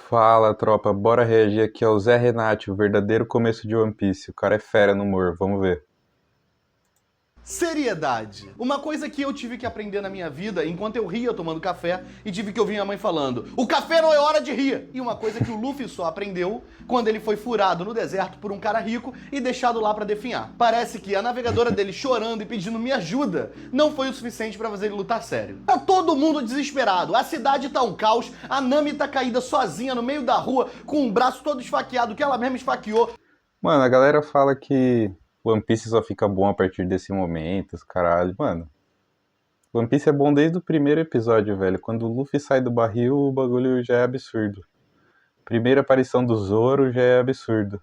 Fala, tropa, bora reagir aqui ao Zé Renate, o verdadeiro começo de One Piece. O cara é fera no humor, vamos ver. Seriedade. Uma coisa que eu tive que aprender na minha vida enquanto eu ria tomando café e tive que ouvir minha mãe falando: o café não é hora de rir. E uma coisa que o Luffy só aprendeu quando ele foi furado no deserto por um cara rico e deixado lá pra definhar. Parece que a navegadora dele chorando e pedindo me ajuda não foi o suficiente pra fazer ele lutar sério. Tá todo mundo desesperado, a cidade tá um caos, a Nami tá caída sozinha no meio da rua com um braço todo esfaqueado que ela mesma esfaqueou. Mano, a galera fala que One Piece só fica bom a partir desse momento, os caralho. Mano, One Piece é bom desde o primeiro episódio, velho. Quando o Luffy sai do barril, o bagulho já é absurdo. Primeira aparição do Zoro já é absurdo.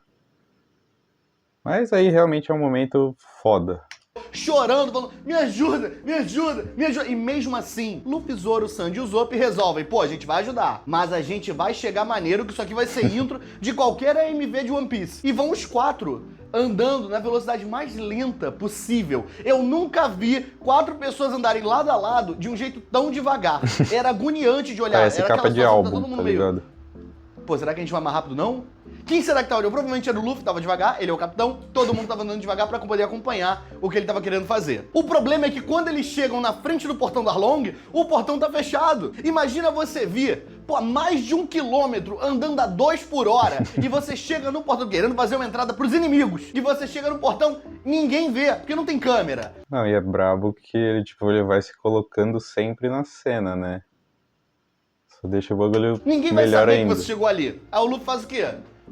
Mas aí realmente é um momento foda. Chorando, falando, me ajuda, me ajuda, me ajuda. E mesmo assim, Luffy, Zoro, Sanji e Usopp resolvem, pô, a gente vai ajudar, mas a gente vai chegar maneiro que isso aqui vai ser intro de qualquer AMV de One Piece. E vão os quatro andando na velocidade mais lenta possível. Eu nunca vi 4 pessoas andarem lado a lado de um jeito tão devagar. Era agoniante de olhar. Parece Era capa aquela de situação que álbum, todo mundo tá meio... ligado? Pô, será que a gente vai mais rápido, não? Quem será que tá olhando? Provavelmente era o Luffy, tava devagar, ele é o capitão, todo mundo tava andando devagar pra poder acompanhar o que ele tava querendo fazer. O problema é que quando eles chegam na frente do portão do Arlong, o portão tá fechado. Imagina você vir, pô, mais de 1 quilômetro andando a 2 por hora e você chega no portão querendo fazer uma entrada pros inimigos. E você chega no portão, ninguém vê, porque não tem câmera. Não, e é brabo que ele vai se colocando sempre na cena, né? Só deixa o bagulho Ninguém vai melhor saber ainda. que você chegou ali. Aí o Luffy faz o quê?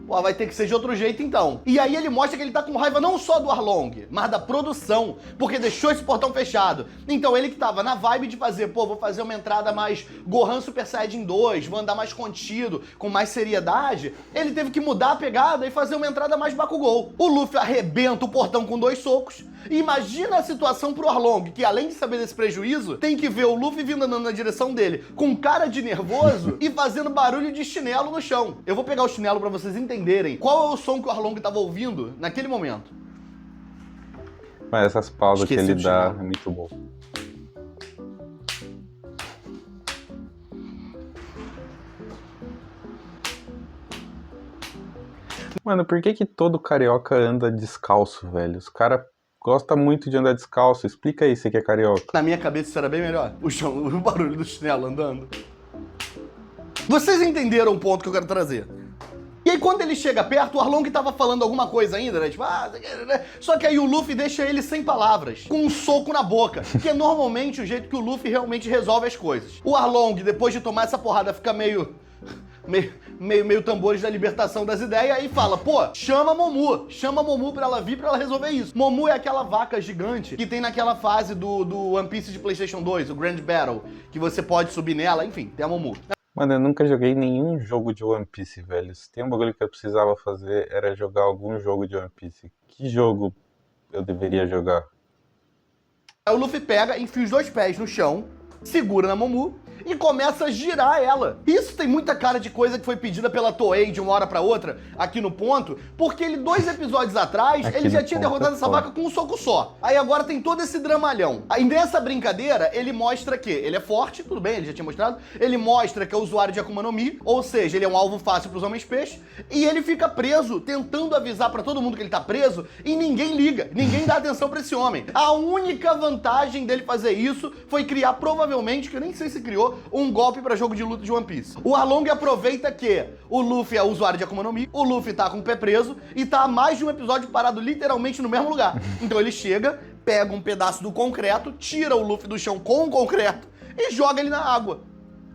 Pô, vai ter que ser de outro jeito então. E aí ele mostra que ele tá com raiva não só do Arlong, mas da produção, porque deixou esse portão fechado. Então ele que tava na vibe de fazer, pô, vou fazer uma entrada mais Gohan Super Saiyajin 2, vou andar mais contido, com mais seriedade, ele teve que mudar a pegada e fazer uma entrada mais Bakugou. O Luffy arrebenta o portão com 2 socos. E imagina a situação pro Arlong, que além de saber desse prejuízo, tem que ver o Luffy vindo andando na direção dele com cara de nervoso e fazendo barulho de chinelo no chão. Eu vou pegar o chinelo pra vocês entenderem qual é o som que o Arlong tava ouvindo naquele momento. Mas essas pausas que Esqueci ele do dá chinelo. é muito bom. Mano, por que que todo carioca anda descalço, velho? Os cara gosta muito de andar descalço. Explica aí, você que é carioca. Na minha cabeça isso era bem melhor. O chão, o barulho do chinelo andando. Vocês entenderam o ponto que eu quero trazer? E aí quando ele chega perto, o Arlong tava falando alguma coisa ainda, né? Tipo, só que aí o Luffy deixa ele sem palavras, com um soco na boca, que é normalmente o jeito que o Luffy realmente resolve as coisas. O Arlong, depois de tomar essa porrada, fica meio tambores da libertação das ideias e fala, pô, chama a Momu pra ela vir pra ela resolver isso. Momu é aquela vaca gigante que tem naquela fase do One Piece de PlayStation 2, o Grand Battle, que você pode subir nela, enfim, tem a Momu. Mano, eu nunca joguei nenhum jogo de One Piece, velho. Se tem um bagulho que eu precisava fazer, era jogar algum jogo de One Piece. Que jogo eu deveria jogar? Aí o Luffy pega, enfia os 2 pés no chão, segura na Momu e começa a girar ela. Isso tem muita cara de coisa que foi pedida pela Toei de uma hora pra outra, aqui no ponto, porque ele, 2 episódios atrás, Aqui ele já no tinha ponto derrotado é essa foda. vaca com um soco só. Aí agora tem todo esse dramalhão. Aí nessa brincadeira, ele mostra que ele é forte, tudo bem, ele já tinha mostrado, ele mostra que é usuário de Akuma no Mi, ou seja, ele é um alvo fácil pros homens-peixe, e ele fica preso, tentando avisar pra todo mundo que ele tá preso, e ninguém liga, ninguém dá atenção pra esse homem. A única vantagem dele fazer isso foi criar, provavelmente, que eu nem sei se criou, um golpe pra jogo de luta de One Piece. O Arlong aproveita que o Luffy é usuário de Akuma no Mi, o Luffy tá com o pé preso e tá há mais de um episódio parado literalmente no mesmo lugar. Então ele chega, pega um pedaço do concreto, tira o Luffy do chão com o concreto e joga ele na água.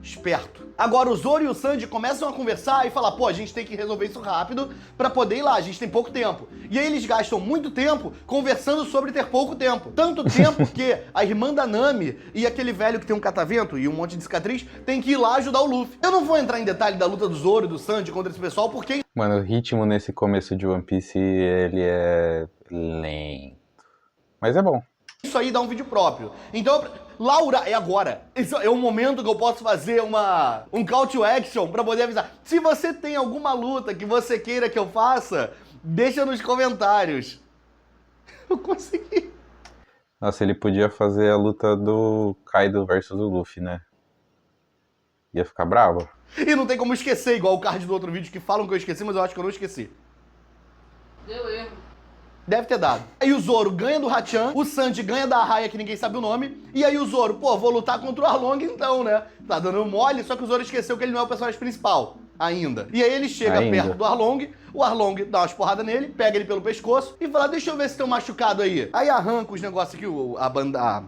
Esperto. Agora o Zoro e o Sanji começam a conversar e falar, pô, a gente tem que resolver isso rápido pra poder ir lá, a gente tem pouco tempo. E aí eles gastam muito tempo conversando sobre ter pouco tempo. Tanto tempo que a irmã da Nami e aquele velho que tem um catavento e um monte de cicatriz tem que ir lá ajudar o Luffy. Eu não vou entrar em detalhe da luta do Zoro e do Sanji contra esse pessoal, porque Mano, o ritmo nesse começo de One Piece, ele é lento. Mas é bom. isso aí dá um vídeo próprio. Então, Laura, é agora. Esse é o momento que eu posso fazer um call to action pra poder avisar. Se você tem alguma luta que você queira que eu faça, deixa nos comentários. Eu consegui. Nossa, ele podia fazer a luta do Kaido versus o Luffy, né? Ia ficar bravo. E não tem como esquecer, igual o card do outro vídeo que falam que eu esqueci, mas eu acho que eu não esqueci. Deu erro. Deve ter dado. Aí o Zoro ganha do Hachan, o Sanji ganha da Arraia, que ninguém sabe o nome, e aí o Zoro, pô, vou lutar contra o Arlong então, né? Tá dando mole, só que o Zoro esqueceu que ele não é o personagem principal ainda. E aí ele chega perto do Arlong, o Arlong dá umas porradas nele, pega ele pelo pescoço e fala, deixa eu ver se tem um machucado aí. Aí arranca os negócios aqui, a banda...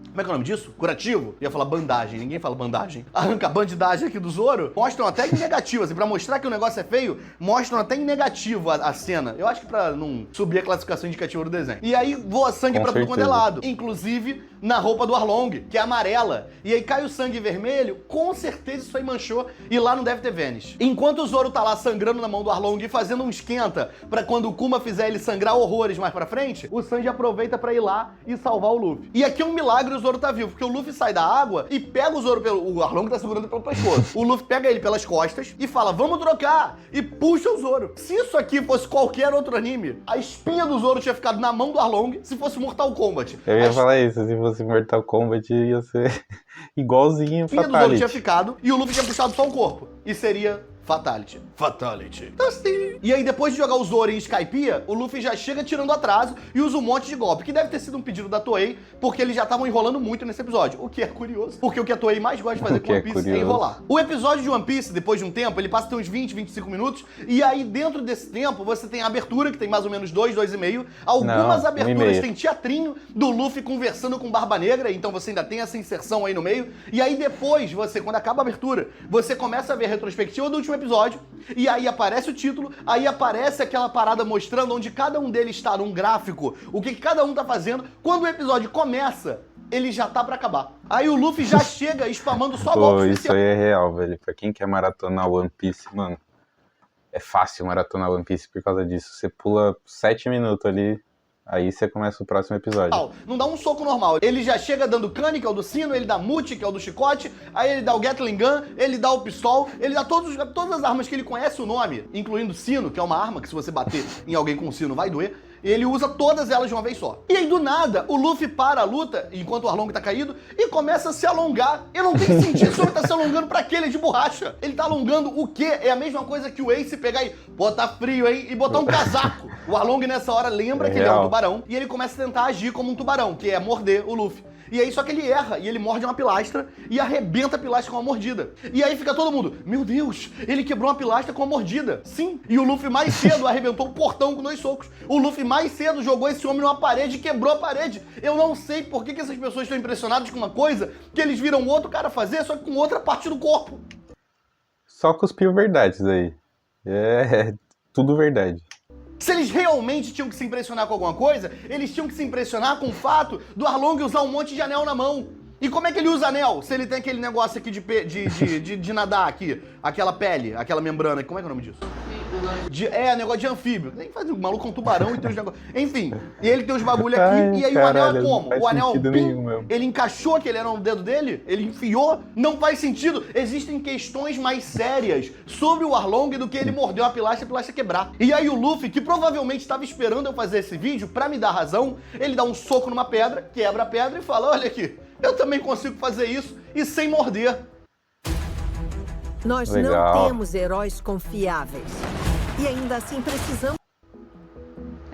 Como é que é o nome disso? Curativo? Ia falar bandagem, ninguém fala bandagem. Arranca a bandidagem aqui do Zoro, mostram até em negativo, assim, pra mostrar que o negócio é feio, mostram até em negativo a cena. Eu acho que pra não subir a classificação indicativa do desenho. E aí voa sangue pra tudo quanto é lado, inclusive na roupa do Arlong, que é amarela. E aí cai o sangue vermelho, com certeza isso aí manchou e lá não deve ter Vênus. Enquanto o Zoro tá lá sangrando na mão do Arlong e fazendo um esquenta pra quando o Kuma fizer ele sangrar horrores mais pra frente, o Sanji aproveita pra ir lá e salvar o Luffy. E aqui é um milagre o Zoro tá vivo, porque o Luffy sai da água e pega o Zoro pelo... O Arlong tá segurando pelo pescoço. O Luffy pega ele pelas costas e fala, vamos trocar! E puxa o Zoro. Se isso aqui fosse qualquer outro anime, a espinha do Zoro tinha ficado na mão do Arlong se fosse Mortal Kombat. Eu ia falar isso, se fosse Mortal Kombat ia ser igualzinho A espinha do Zoro Fatality. tinha ficado e o Luffy tinha puxado só o corpo. E seria... Fatality. Fatality. Dusty. E aí, depois de jogar o Zoro em Skypiea, o Luffy já chega tirando atraso e usa um monte de golpe, que deve ter sido um pedido da Toei, porque eles já estavam enrolando muito nesse episódio, o que é curioso, porque o que a Toei mais gosta de fazer com One Piece é enrolar. O episódio de One Piece, depois de um tempo, ele passa a ter uns 20, 25 minutos, e aí, dentro desse tempo, você tem a abertura, que tem mais ou menos 2,5. Algumas aberturas tem teatrinho do Luffy conversando com Barba Negra, então você ainda tem essa inserção aí no meio, e aí depois, você, quando acaba a abertura, você começa a ver a retrospectiva do último episódio, e aí aparece o título, aí aparece aquela parada mostrando onde cada um deles está num gráfico, o que cada um tá fazendo. Quando o episódio começa, ele já tá pra acabar. Aí o Luffy já chega spamando só golpe Isso aí é real, velho. Pra quem quer maratonar One Piece, mano, é fácil maratonar One Piece por causa disso. Você pula 7 minutos ali, aí você começa o próximo episódio. Não dá um soco normal. Ele já chega dando Kani, que é o do sino, ele dá Muti, que é o do chicote, aí ele dá o Gatling Gun, ele dá o pistol, ele dá todas as armas que ele conhece o nome, incluindo o sino, que é uma arma que se você bater em alguém com o sino vai doer. Ele usa todas elas de uma vez só. E aí, do nada, o Luffy para a luta, enquanto o Arlong tá caído, e começa a se alongar. E não tem sentido, esse homem tá se alongando pra quê? Ele é de borracha. Ele tá alongando o quê? É a mesma coisa que o Ace pegar e botar frio, hein? E botar um casaco. O Arlong, nessa hora, lembra que ele é um tubarão, e ele começa a tentar agir como um tubarão, que é morder o Luffy. E aí, só que ele erra, e ele morde uma pilastra, e arrebenta a pilastra com uma mordida. E aí fica todo mundo, meu Deus, ele quebrou uma pilastra com uma mordida. Sim, e o Luffy mais cedo arrebentou o portão com 2 socos. O Luffy mais cedo jogou esse homem numa parede e quebrou a parede. Eu não sei por que essas pessoas estão impressionadas com uma coisa que eles viram outro cara fazer, só que com outra parte do corpo. Só cuspiu verdades aí. É tudo verdade. Se eles realmente tinham que se impressionar com alguma coisa, eles tinham que se impressionar com o fato do Arlong usar um monte de anel na mão. E como é que ele usa anel? Se ele tem aquele negócio aqui de nadar aqui, aquela pele, aquela membrana, como é que é o nome disso? Negócio de anfíbio. Nem faz o maluco é um tubarão e tem os negócios. Enfim, e ele tem os bagulho aqui, e aí caralho, o anel é como? O anel nenhum, ele encaixou aquele anel no dedo dele? Ele enfiou? Não faz sentido. Existem questões mais sérias sobre o Arlong do que ele mordeu a pilastra quebrar. E aí o Luffy, que provavelmente estava esperando eu fazer esse vídeo pra me dar razão, ele dá um soco numa pedra, quebra a pedra e fala, olha aqui, eu também consigo fazer isso e sem morder. Nós não temos heróis confiáveis. E ainda assim precisamos...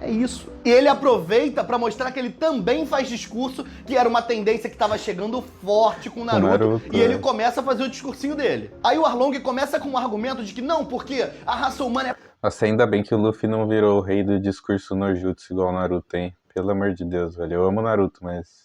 É isso. E ele aproveita pra mostrar que ele também faz discurso, que era uma tendência que tava chegando forte com o Naruto. E ele começa a fazer o discursinho dele. Aí o Arlong começa com um argumento de que não, porque a raça humana é... Nossa, ainda bem que o Luffy não virou o rei do discurso no Jutsu igual o Naruto, hein? Pelo amor de Deus, velho. Eu amo o Naruto, mas...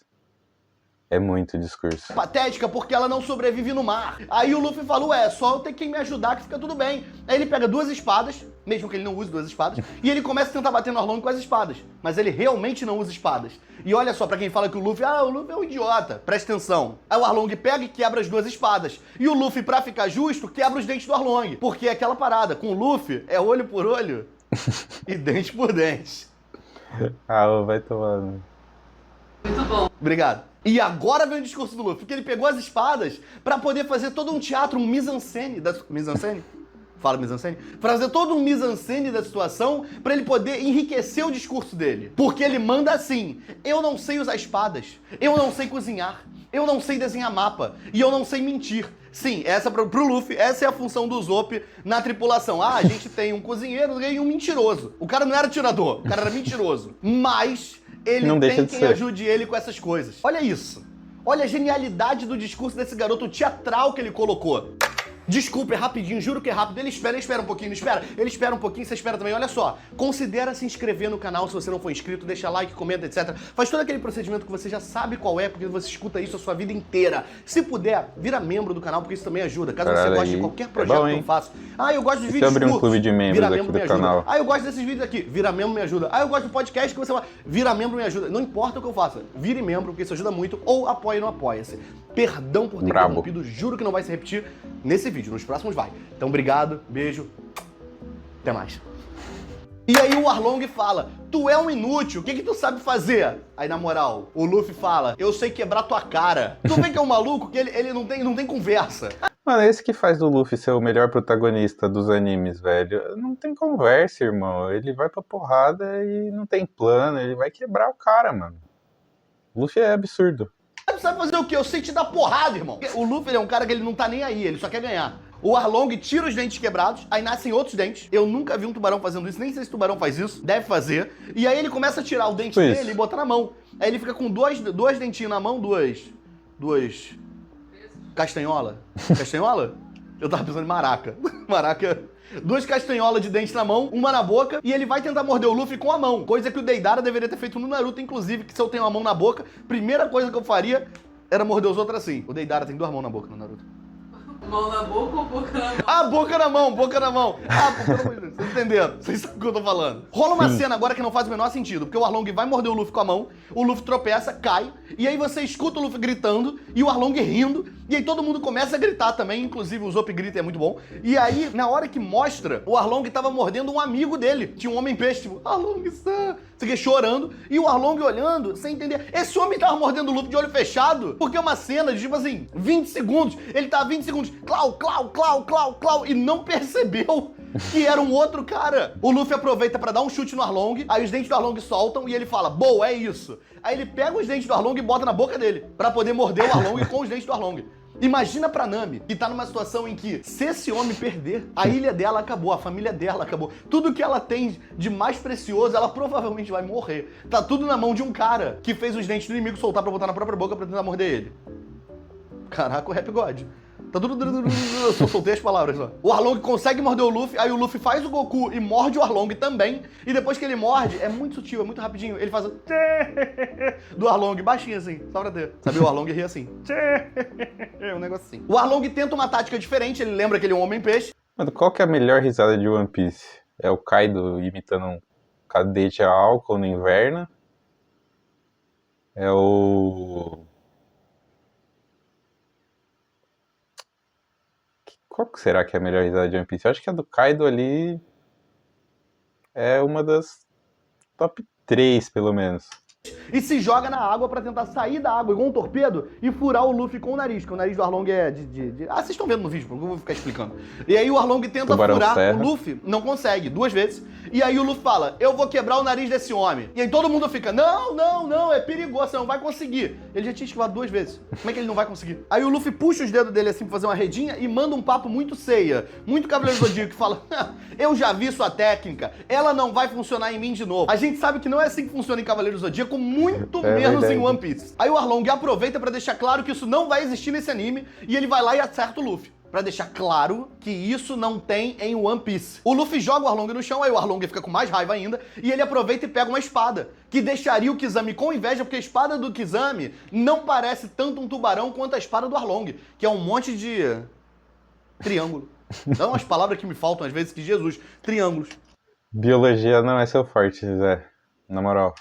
é muito discurso. Patética porque ela não sobrevive no mar. Aí o Luffy falou, só eu ter quem me ajudar que fica tudo bem. Aí ele pega 2 espadas, mesmo que ele não use 2 espadas, e ele começa a tentar bater no Arlong com as espadas. Mas ele realmente não usa espadas. E olha só, pra quem fala que o Luffy é um idiota, presta atenção. Aí o Arlong pega e quebra as 2 espadas. E o Luffy, pra ficar justo, quebra os dentes do Arlong. Porque é aquela parada, com o Luffy é olho por olho e dente por dente. Vai tomar. Muito bom. Obrigado. E agora vem o discurso do Luffy, porque ele pegou as espadas pra poder fazer todo um teatro, um mise-en-scène. Mise-en-scène? Fala mise-en-scène? Pra fazer todo um mise-en-scène da situação, pra ele poder enriquecer o discurso dele. Porque ele manda assim, eu não sei usar espadas, eu não sei cozinhar, Eu não sei desenhar mapa e eu não sei mentir. Sim, pro Luffy, essa é a função do Usopp na tripulação. Ah, a gente tem um cozinheiro e um mentiroso. O cara não era atirador, o cara era mentiroso. Mas ele Não deixa tem de quem ser. ajude ele com essas coisas. Olha isso. Olha a genialidade do discurso desse garoto teatral que ele colocou. Desculpa, é rapidinho, juro que é rápido. Ele espera um pouquinho, não espera? Ele espera um pouquinho, você espera também. Olha só, considera se inscrever no canal se você não for inscrito, deixa like, comenta, etc. Faz todo aquele procedimento que você já sabe qual é, porque você escuta isso a sua vida inteira. Se puder, vira membro do canal, porque isso também ajuda. Caso Caralho, você goste de aí. qualquer É projeto bom, que eu hein? faço. Ah, eu gosto de Se vídeos abrir um curtos. clube de membros Vira aqui membro, do me ajuda. canal. Ah, eu gosto desses vídeos aqui. Vira membro, me ajuda. Ah, eu gosto do podcast que você vai. Vira membro, me ajuda. Não importa o que eu faça. Vire membro, porque isso ajuda muito. Ou apoie no Apoia-se. Perdão por ter Brabo. interrompido. Juro que não vai se repetir nesse vídeo. Nos próximos vai. Então, obrigado. Beijo. Até mais. E aí o Arlong fala, tu é um inútil, o que tu sabe fazer? Aí na moral, o Luffy fala, eu sei quebrar tua cara. Tu vê que é um maluco que ele não tem conversa. Mano, esse que faz do Luffy ser o melhor protagonista dos animes, velho. Não tem conversa, irmão. Ele vai pra porrada e não tem plano. Ele vai quebrar o cara, mano. O Luffy é absurdo. Tu sabe fazer o quê? Eu sei te dar porrada, irmão. O Luffy ele é um cara que ele não tá nem aí, ele só quer ganhar. O Arlong tira os dentes quebrados, aí nascem outros dentes. Eu nunca vi um tubarão fazendo isso, nem sei se tubarão faz isso, deve fazer. E aí ele começa a tirar o dente Isso. dele e botar na mão. Aí ele fica com dois dentinhos na mão, duas castanhola. Castanhola? Eu tava pensando em maraca. Maraca. Duas castanholas de dente na mão, uma na boca, e ele vai tentar morder o Luffy com a mão. Coisa que o Deidara deveria ter feito no Naruto, inclusive, que se eu tenho a mão na boca, primeira coisa que eu faria era morder os outros assim. O Deidara tem duas mãos na boca no Naruto. Mão na boca ou boca na mão? Ah, boca na mão, boca na mão. Ah, pô, pelo amor de Deus, vocês entenderam? Vocês sabem o que eu tô falando. Rola uma cena agora que não faz o menor sentido, porque o Arlong vai morder o Luffy com a mão, o Luffy tropeça, cai, e aí você escuta o Luffy gritando e o Arlong rindo, e aí todo mundo começa a gritar também, inclusive o Usopp grita, é muito bom. E aí, na hora que mostra, o Arlong tava mordendo um amigo dele, tinha um homem-peixe, tipo, Arlong-san, você quer chorando, e o Arlong olhando, sem entender. Esse homem tava mordendo o Luffy de olho fechado, porque é uma cena de, tipo assim, 20 segundos, ele tá 20 segundos, clau, clau, clau, clau, clau, e não percebeu que era um outro cara. O Luffy aproveita pra dar um chute no Arlong, aí os dentes do Arlong soltam e ele fala, boa, é isso. Aí ele pega os dentes do Arlong e bota na boca dele, pra poder morder o Arlong com os dentes do Arlong. Imagina pra Nami, que tá numa situação em que, se esse homem perder, a ilha dela acabou, a família dela acabou. Tudo que ela tem de mais precioso, ela provavelmente vai morrer. Tá tudo na mão de um cara que fez os dentes do inimigo soltar pra botar na própria boca pra tentar morder ele. Caraca, o Rap God. Tá tudo... Eu só soltei as palavras só. O Arlong consegue morder o Luffy, aí o Luffy faz o Goku e morde o Arlong também. E depois que ele morde, é muito sutil, é muito rapidinho. Ele faz o... do Arlong, baixinho assim, só pra ter. Sabe, o Arlong ri assim. É um negócio assim. O Arlong tenta uma tática diferente, ele lembra que ele é um homem-peixe. Mano, qual que é a melhor risada de One Piece? É o Kaido imitando um cadete a álcool no inverno? É o... Qual que será que é a melhor risada de One Piece? Eu acho que a do Kaido ali é uma das top 3, pelo menos. E se joga na água pra tentar sair da água igual um torpedo e furar o Luffy com o nariz, que o nariz do Arlong é Ah, vocês estão vendo no vídeo, porque eu vou ficar explicando. E aí o Arlong tenta Tubarão furar, serra. o Luffy não consegue, 2 vezes. E aí o Luffy fala, eu vou quebrar o nariz desse homem. E aí todo mundo fica, não, é perigoso, você não vai conseguir. Ele já tinha esquivado 2 vezes, como é que ele não vai conseguir? Aí o Luffy puxa os dedos dele assim pra fazer uma redinha e manda um papo muito ceia, muito Cavaleiro do Zodíaco, que fala, eu já vi sua técnica, ela não vai funcionar em mim de novo. A gente sabe que não é assim que funciona em Cavaleiro do Zodíaco, muito menos verdade. em One Piece. Aí o Arlong aproveita pra deixar claro que isso não vai existir nesse anime e ele vai lá e acerta o Luffy. Pra deixar claro que isso não tem em One Piece. O Luffy joga o Arlong no chão, aí o Arlong fica com mais raiva ainda, e ele aproveita e pega uma espada, que deixaria o Kizami com inveja, porque a espada do Kizami não parece tanto um tubarão quanto a espada do Arlong, que é um monte de triângulo. São umas palavras que me faltam às vezes, que Jesus, triângulos. Biologia não é seu forte, Zé. Na moral.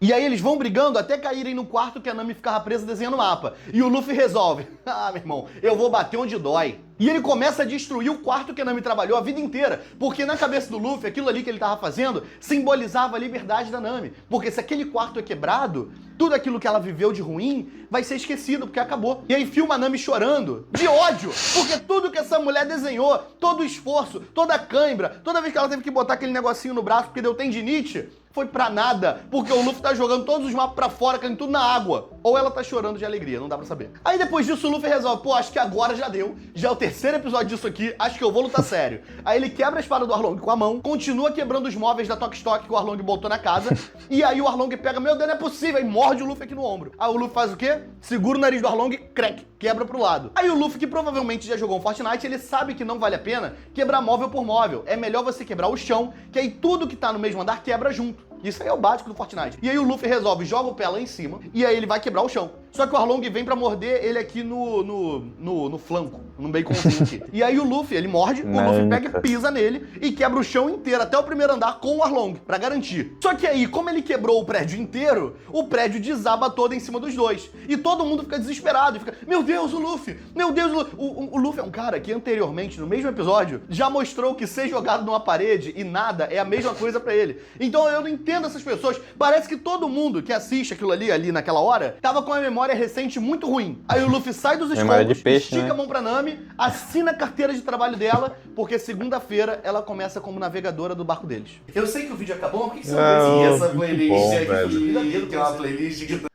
E aí eles vão brigando até caírem no quarto que a Nami ficava presa desenhando o mapa. E o Luffy resolve. Ah, meu irmão, eu vou bater onde dói. E ele começa a destruir o quarto que a Nami trabalhou a vida inteira, porque na cabeça do Luffy, aquilo ali que ele tava fazendo simbolizava a liberdade da Nami. Porque se aquele quarto é quebrado, tudo aquilo que ela viveu de ruim vai ser esquecido, porque acabou. E aí filma a Nami chorando, de ódio, porque tudo que essa mulher desenhou, todo o esforço, toda a cãibra, toda vez que ela teve que botar aquele negocinho no braço porque deu tendinite, foi pra nada, porque o Luffy tá jogando todos os mapas pra fora, caindo tudo na água. Ou ela tá chorando de alegria, não dá pra saber. Aí depois disso o Luffy resolve, pô, acho que agora já deu, já é o terceiro episódio disso aqui, acho que eu vou lutar sério. Aí ele quebra a espada do Arlong com a mão, continua quebrando os móveis da Tok Stock que o Arlong botou na casa, e aí o Arlong pega, meu Deus, não é possível, e morde o Luffy aqui no ombro. Aí o Luffy faz o quê? Segura o nariz do Arlong, crack, quebra pro lado. Aí o Luffy, que provavelmente já jogou um Fortnite, ele sabe que não vale a pena quebrar móvel por móvel. É melhor você quebrar o chão, que aí tudo que tá no mesmo andar quebra junto. Isso aí é o básico do Fortnite. E aí o Luffy resolve, joga o pé lá em cima, e aí ele vai quebrar o chão. Só que o Arlong vem pra morder ele aqui no flanco, no baconzinho aqui. E aí o Luffy, ele morde, o Luffy pega e pisa nele e quebra o chão inteiro, até o primeiro andar com o Arlong, pra garantir. Só que aí, como ele quebrou o prédio inteiro, o prédio desaba todo em cima dos dois. E todo mundo fica desesperado, e fica, meu Deus, o Luffy, meu Deus, o Luffy. O Luffy é um cara que anteriormente, no mesmo episódio, já mostrou que ser jogado numa parede e nada é a mesma coisa pra ele. Então eu não entendo essas pessoas. Parece que todo mundo que assiste aquilo ali naquela hora, tava com a memória recente muito ruim. Aí o Luffy sai dos escombros, estica a mão pra Nami, assina a carteira de trabalho dela, porque segunda-feira ela começa como navegadora do barco deles. Eu sei que o vídeo acabou, mas por que você não fez essa playlist bom, aqui? velho. Tem uma playlist que...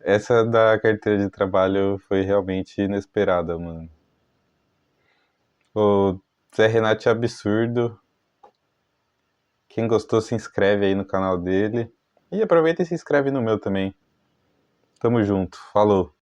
Essa da carteira de trabalho foi realmente inesperada, mano. O Zé Renato é absurdo. Quem gostou, se inscreve aí no canal dele. E aproveita e se inscreve no meu também. Tamo junto. Falou.